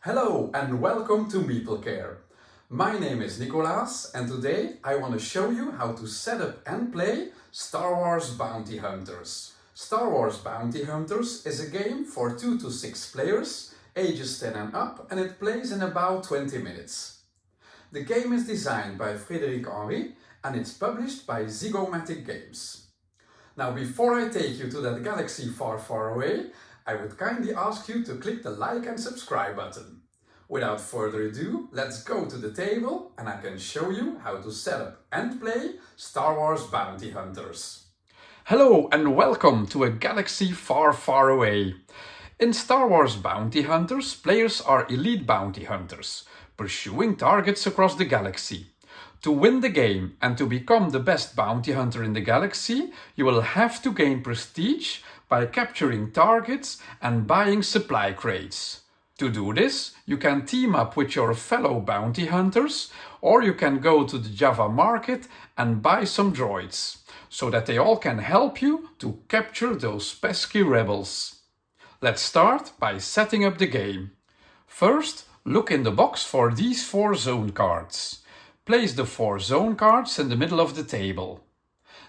Hello and welcome to Meeplecare. My name is Nicolas and today I want to show you how to set up and play Star Wars Bounty Hunters. Star Wars Bounty Hunters is a game for 2 to 6 players, ages 10 and up, and it plays in about 20 minutes. The game is designed by Frédéric Henry and it's published by Zygomatic Games. Now before I take you to that galaxy far, far away, I would kindly ask you to click the like and subscribe button. Without further ado, let's go to the table and I can show you how to set up and play Star Wars Bounty Hunters. Hello and welcome to a galaxy far, far away. In Star Wars Bounty Hunters, players are elite bounty hunters, pursuing targets across the galaxy. To win the game and to become the best bounty hunter in the galaxy, you will have to gain prestige by capturing targets and buying supply crates. To do this, you can team up with your fellow bounty hunters, or you can go to the Java market and buy some droids, so that they all can help you to capture those pesky rebels. Let's start by setting up the game. First, look in the box for these 4 zone cards. Place the 4 zone cards in the middle of the table.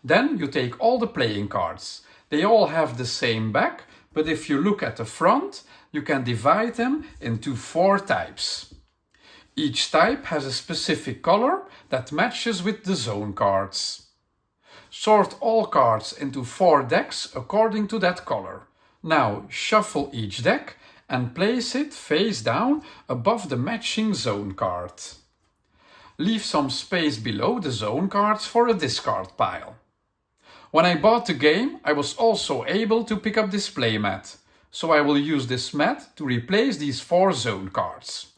Then you take all the playing cards. They all have the same back, but if you look at the front, you can divide them into 4 types. Each type has a specific color that matches with the zone cards. Sort all cards into 4 decks according to that color. Now shuffle each deck and place it face down above the matching zone card. Leave some space below the zone cards for a discard pile. When I bought the game, I was also able to pick up this playmat, so I will use this mat to replace these 4 zone cards.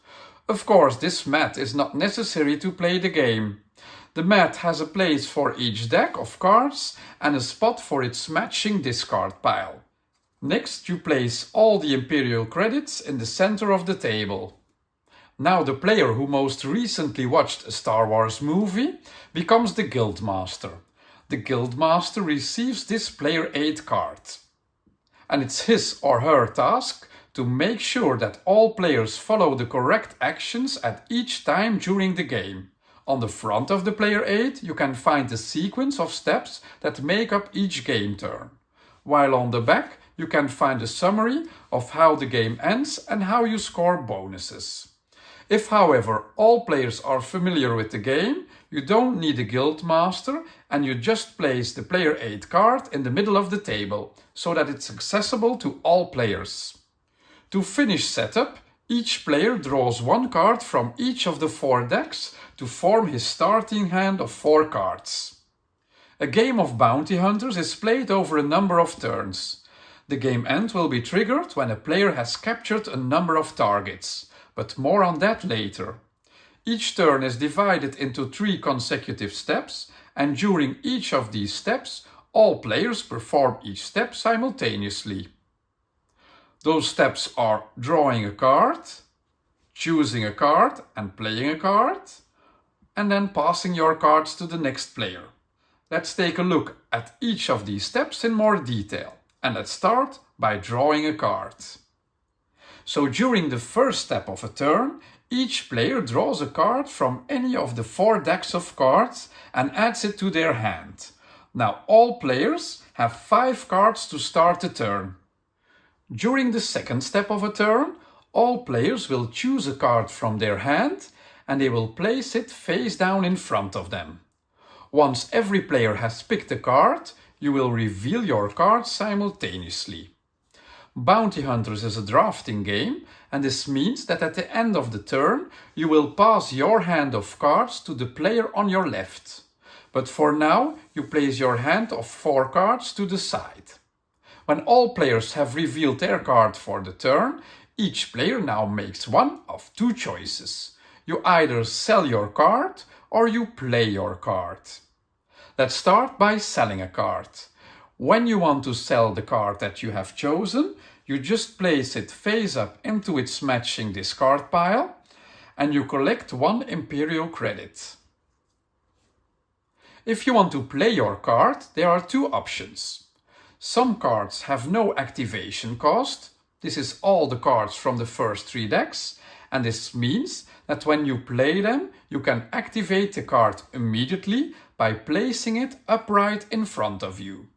Of course, this mat is not necessary to play the game. The mat has a place for each deck of cards and a spot for its matching discard pile. Next, you place all the Imperial credits in the center of the table. Now the player who most recently watched a Star Wars movie becomes the Guildmaster. The Guildmaster receives this Player Aid card. And it's his or her task to make sure that all players follow the correct actions at each time during the game. On the front of the Player Aid you can find the sequence of steps that make up each game turn, while on the back you can find a summary of how the game ends and how you score bonuses. If, however, all players are familiar with the game, you don't need a Guildmaster and you just place the Player Aid card in the middle of the table, so that it's accessible to all players. To finish setup, each player draws 1 card from each of the 4 decks to form his starting hand of 4 cards. A game of Bounty Hunters is played over a number of turns. The game end will be triggered when a player has captured a number of targets, but more on that later. Each turn is divided into 3 consecutive steps, and during each of these steps, all players perform each step simultaneously. Those steps are drawing a card, choosing a card and playing a card, and then passing your cards to the next player. Let's take a look at each of these steps in more detail, and let's start by drawing a card. So during the first step of a turn, each player draws a card from any of the 4 decks of cards and adds it to their hand. Now all players have 5 cards to start the turn. During the second step of a turn, all players will choose a card from their hand and they will place it face down in front of them. Once every player has picked a card, you will reveal your cards simultaneously. Bounty Hunters is a drafting game, and this means that at the end of the turn you will pass your hand of cards to the player on your left. But for now you place your hand of 4 cards to the side. When all players have revealed their card for the turn, each player now makes one of 2 choices. You either sell your card or you play your card. Let's start by selling a card. When you want to sell the card that you have chosen, you just place it face up into its matching discard pile and you collect 1 Imperial credit. If you want to play your card, there are 2 options. Some cards have no activation cost. This is all the cards from the first 3 decks, And this means that when you play them, you can activate the card immediately by placing it upright in front of you.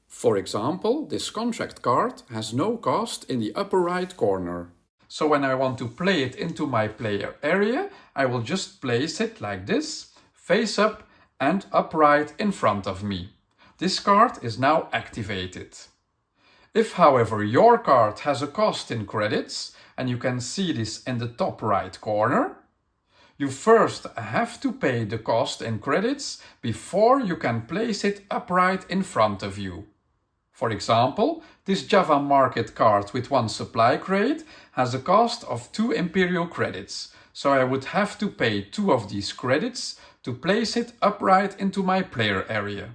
For example, this contract card has no cost in the upper right corner. So when I want to play it into my player area, I will just place it like this, face up and upright in front of me. This card is now activated. If, however, your card has a cost in credits, and you can see this in the top right corner, you first have to pay the cost in credits before you can place it upright in front of you. For example, this Java market card with 1 supply crate has a cost of 2 Imperial credits, so I would have to pay 2 of these credits to place it upright into my player area.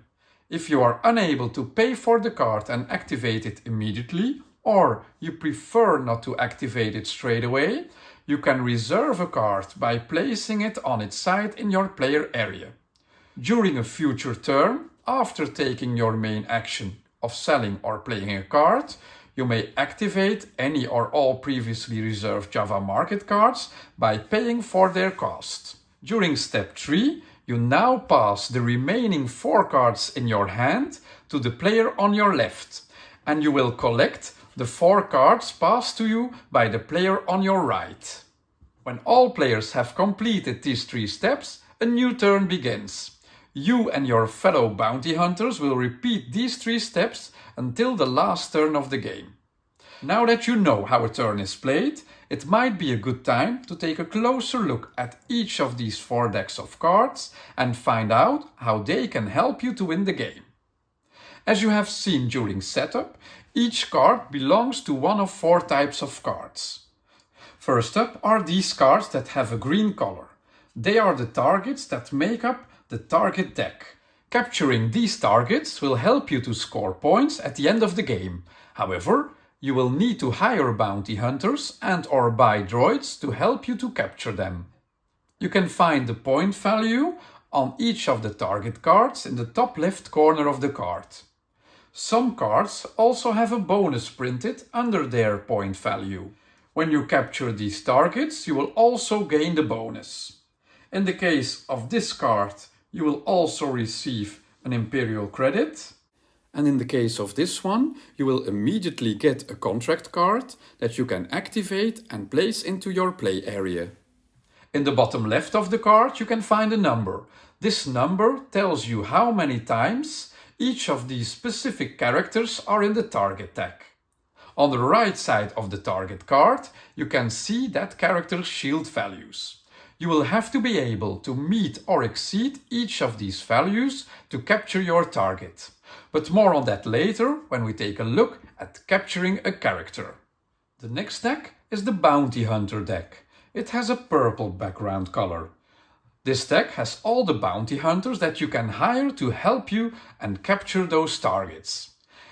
If you are unable to pay for the card and activate it immediately, or you prefer not to activate it straight away, you can reserve a card by placing it on its side in your player area. During a future turn, after taking your main action of selling or playing a card, you may activate any or all previously reserved Java market cards by paying for their cost. During step 3, you now pass the remaining 4 cards in your hand to the player on your left, and you will collect the 4 cards passed to you by the player on your right. When all players have completed these 3 steps, a new turn begins. You and your fellow bounty hunters will repeat these 3 steps until the last turn of the game. Now that you know how a turn is played, it might be a good time to take a closer look at each of these 4 decks of cards and find out how they can help you to win the game. As you have seen during setup, each card belongs to one of 4 types of cards. First up are these cards that have a green color. They are the targets that make up the target deck. Capturing these targets will help you to score points at the end of the game. However, you will need to hire bounty hunters and/or buy droids to help you to capture them. You can find the point value on each of the target cards in the top left corner of the card. Some cards also have a bonus printed under their point value. When you capture these targets, you will also gain the bonus. In the case of this card, you will also receive an Imperial credit. And in the case of this one, you will immediately get a contract card that you can activate and place into your play area. In the bottom left of the card, you can find a number. This number tells you how many times each of these specific characters are in the target deck. On the right side of the target card, you can see that character's shield values. You will have to be able to meet or exceed each of these values to capture your target. But more on that later when we take a look at capturing a character. The next deck is the Bounty Hunter deck. It has a purple background color. This deck has all the bounty hunters that you can hire to help you and capture those targets.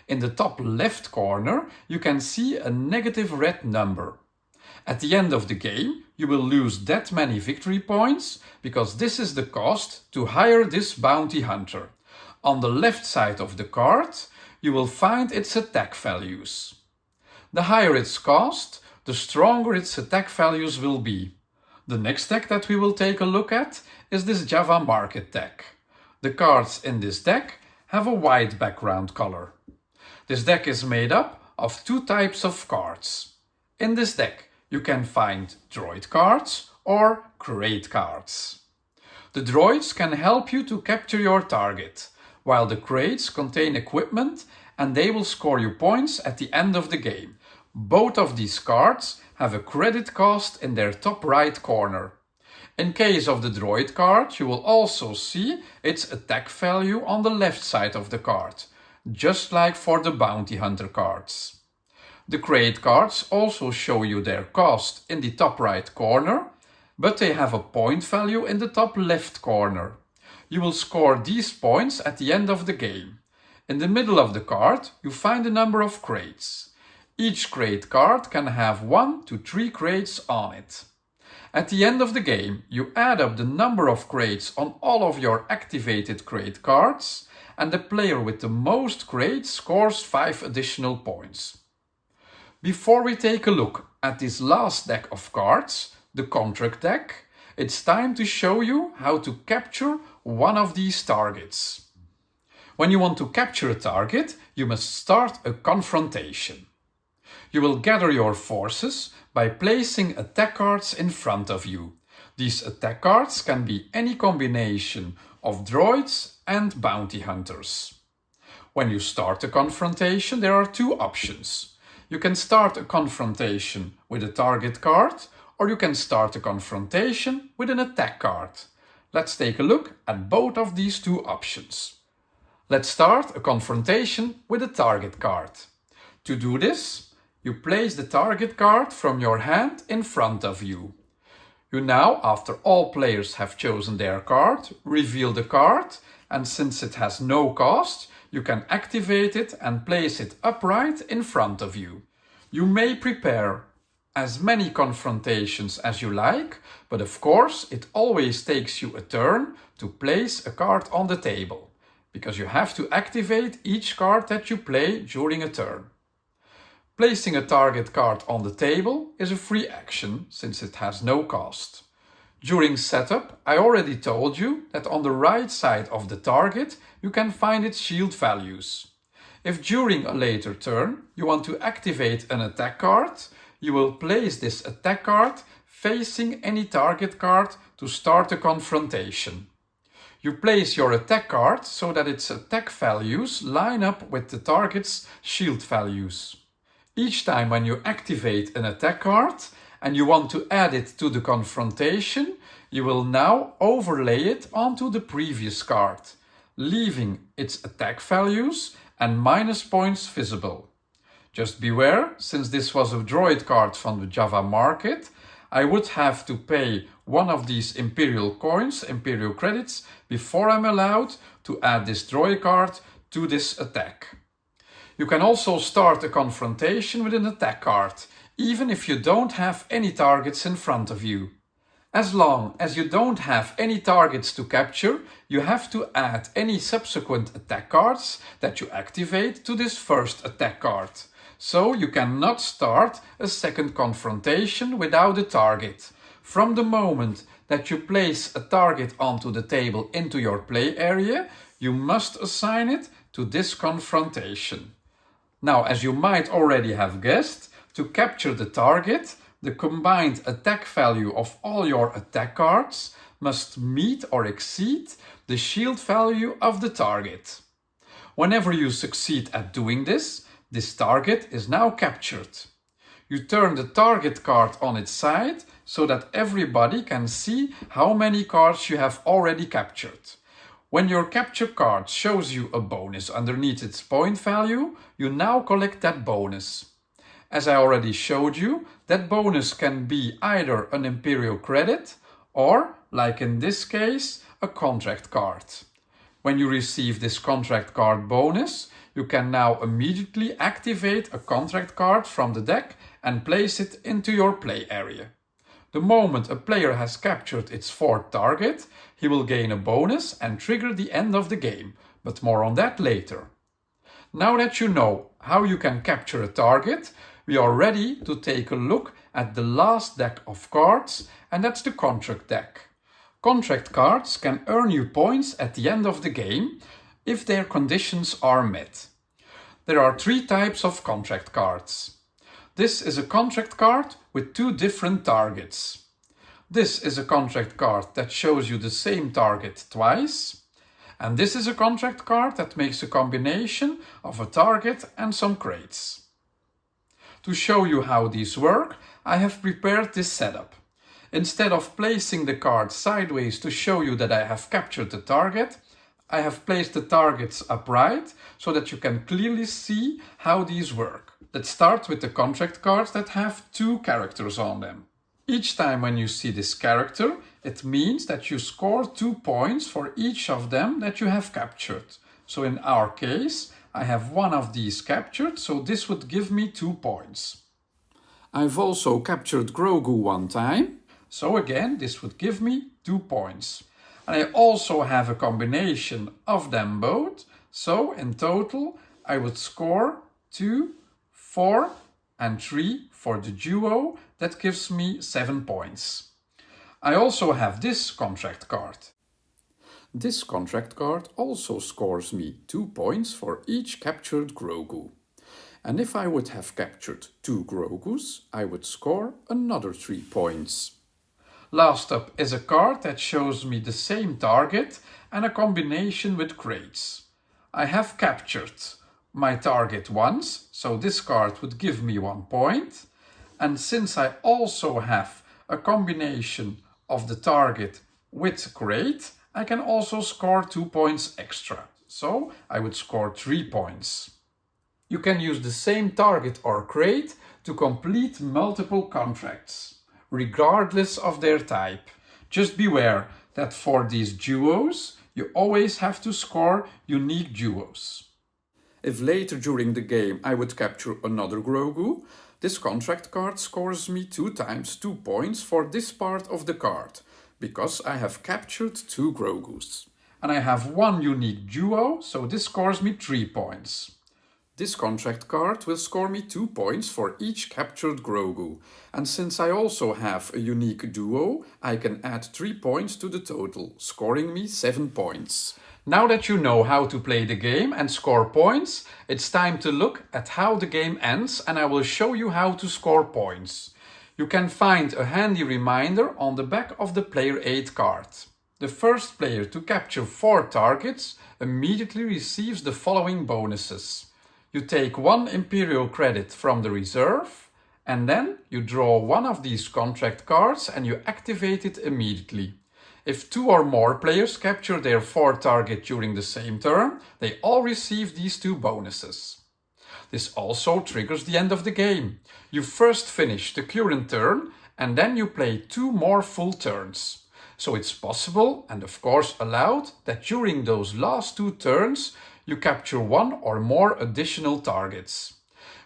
In the top left corner, you can see a negative red number. At the end of the game, you will lose that many victory points because this is the cost to hire this bounty hunter. On the left side of the card, you will find its attack values. The higher its cost, the stronger its attack values will be. The next deck that we will take a look at is this Java Market deck. The cards in this deck have a white background color. This deck is made up of 2 types of cards. In this deck, you can find droid cards or crate cards. The droids can help you to capture your target, while the crates contain equipment and they will score you points at the end of the game. Both of these cards have a credit cost in their top right corner. In case of the droid card, you will also see its attack value on the left side of the card, just like for the bounty hunter cards. The crate cards also show you their cost in the top right corner, but they have a point value in the top left corner. You will score these points at the end of the game. In the middle of the card, you find a number of crates. Each crate card can have 1 to 3 crates on it. At the end of the game, you add up the number of crates on all of your activated crate cards, and the player with the most crates scores 5 additional points. Before we take a look at this last deck of cards, the contract deck, it's time to show you how to capture one of these targets. When you want to capture a target, you must start a confrontation. You will gather your forces by placing attack cards in front of you. These attack cards can be any combination of droids and bounty hunters. When you start a confrontation, there are two options. You can start a confrontation with a target card, or you can start a confrontation with an attack card. Let's take a look at both of these two options. Let's start a confrontation with a target card. To do this, you place the target card from your hand in front of you. You now, after all players have chosen their card, reveal the card, and since it has no cost, you can activate it and place it upright in front of you. You may prepare as many confrontations as you like, but of course it always takes you a turn to place a card on the table, because you have to activate each card that you play during a turn. Placing a target card on the table is a free action since it has no cost. During setup, I already told you that on the right side of the target you can find its shield values. If during a later turn you want to activate an attack card, you will place this attack card facing any target card to start a confrontation. You place your attack card so that its attack values line up with the target's shield values. Each time when you activate an attack card and you want to add it to the confrontation, you will now overlay it onto the previous card, leaving its attack values and minus points visible. Just beware, since this was a droid card from the Java market, I would have to pay one of these Imperial coins, Imperial credits, before I'm allowed to add this droid card to this attack. You can also start a confrontation with an attack card, even if you don't have any targets in front of you. As long as you don't have any targets to capture, you have to add any subsequent attack cards that you activate to this first attack card. So you cannot start a second confrontation without a target. From the moment that you place a target onto the table into your play area, you must assign it to this confrontation. Now, as you might already have guessed, to capture the target, the combined attack value of all your attack cards must meet or exceed the shield value of the target. Whenever you succeed at doing this, this target is now captured. You turn the target card on its side so that everybody can see how many cards you have already captured. When your capture card shows you a bonus underneath its point value, you now collect that bonus. As I already showed you, that bonus can be either an Imperial credit or, like in this case, a contract card. When you receive this contract card bonus, you can now immediately activate a contract card from the deck and place it into your play area. The moment a player has captured its fourth target, he will gain a bonus and trigger the end of the game, but more on that later. Now that you know how you can capture a target, we are ready to take a look at the last deck of cards, and that's the contract deck. Contract cards can earn you points at the end of the game if their conditions are met. There are three types of contract cards. This is a contract card with two different targets. This is a contract card that shows you the same target twice. And this is a contract card that makes a combination of a target and some crates. To show you how these work, I have prepared this setup. Instead of placing the card sideways to show you that I have captured the target, I have placed the targets upright so that you can clearly see how these work. Let's start with the contract cards that have two characters on them. Each time when you see this character, it means that you score 2 points for each of them that you have captured. So in our case, I have one of these captured, so this would give me 2 points. I've also captured Grogu one time, so again this would give me 2 points. And I also have a combination of them both, so in total I would score 2, 4 and 3 for the duo. That gives me 7 points. I also have this contract card. This contract card also scores me 2 points for each captured Grogu. And if I would have captured 2 Grogus, I would score another 3 points. Last up is a card that shows me the same target and a combination with crates. I have captured my target once, so this card would give me 1 point. And since I also have a combination of the target with crate, I can also score 2 points extra. So I would score 3 points. You can use the same target or crate to complete multiple contracts, regardless of their type. Just beware that for these duos, you always have to score unique duos. If later during the game I would capture another Grogu, this contract card scores me 2 times 2 points for this part of the card, because I have captured 2 Grogus. And I have 1 unique duo, so this scores me 3 points. This contract card will score me 2 points for each captured Grogu, and since I also have a unique duo, I can add 3 points to the total, scoring me 7 points. Now that you know how to play the game and score points, it's time to look at how the game ends, and I will show you how to score points. You can find a handy reminder on the back of the player aid card. The first player to capture 4 targets immediately receives the following bonuses. You take 1 Imperial credit from the reserve, and then you draw one of these contract cards and you activate it immediately. If 2 or more players capture their 4 targets during the same turn, they all receive these 2 bonuses. This also triggers the end of the game. You first finish the current turn and then you play 2 more full turns. So it's possible, and of course allowed, that during those last 2 turns you capture 1 or more additional targets.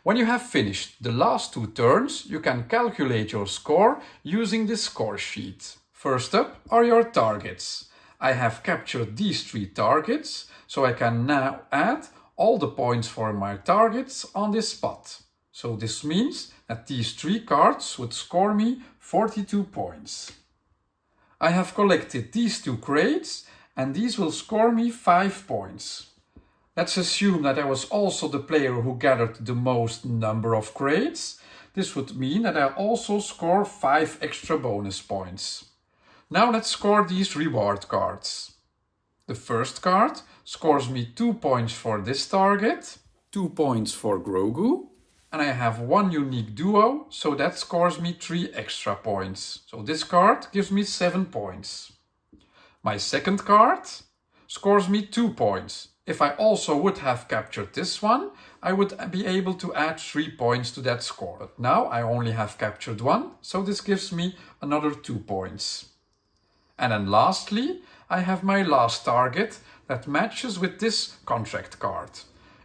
When you have finished the last 2 turns, you can calculate your score using this score sheet. First up are your targets. I have captured these 3 targets, so I can now add all the points for my targets on this spot. So this means that these 3 cards would score me 42 points. I have collected these 2 crates, and these will score me 5 points. Let's assume that I was also the player who gathered the most number of crates. This would mean that I also score 5 extra bonus points. Now let's score these reward cards. The first card scores me 2 points for this target, 2 points for Grogu, and I have 1 unique duo, so that scores me 3 extra points. So this card gives me 7 points. My second card scores me 2 points. If I also would have captured this one, I would be able to add 3 points to that score. But now I only have captured 1, so this gives me another 2 points. And then lastly, I have my last target that matches with this contract card.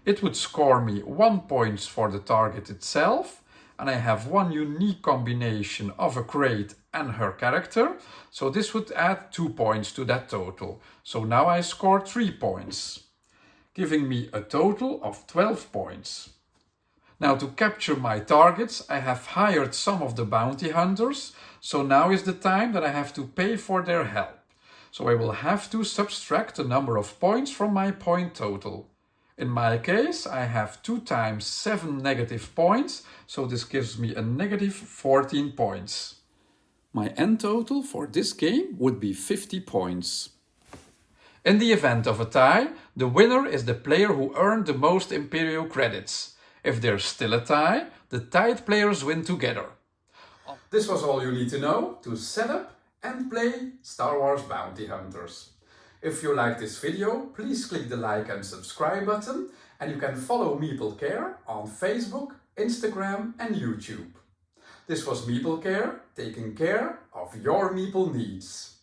It would score me 1 point for the target itself, and I have 1 unique combination of a crate and her character, so this would add 2 points to that total. So now I score 3 points, giving me a total of 12 points. Now to capture my targets, I have hired some of the bounty hunters, so now is the time that I have to pay for their help. So I will have to subtract the number of points from my point total. In my case, I have 2 times 7 negative points, so this gives me a negative 14 points. My end total for this game would be 50 points. In the event of a tie, the winner is the player who earned the most Imperial credits. If there's still a tie, the tied players win together. This was all you need to know to set up and play Star Wars Bounty Hunters. If you like this video, please click the like and subscribe button, and you can follow Meeplecare on Facebook, Instagram and YouTube. This was Meeplecare, taking care of your meeple needs.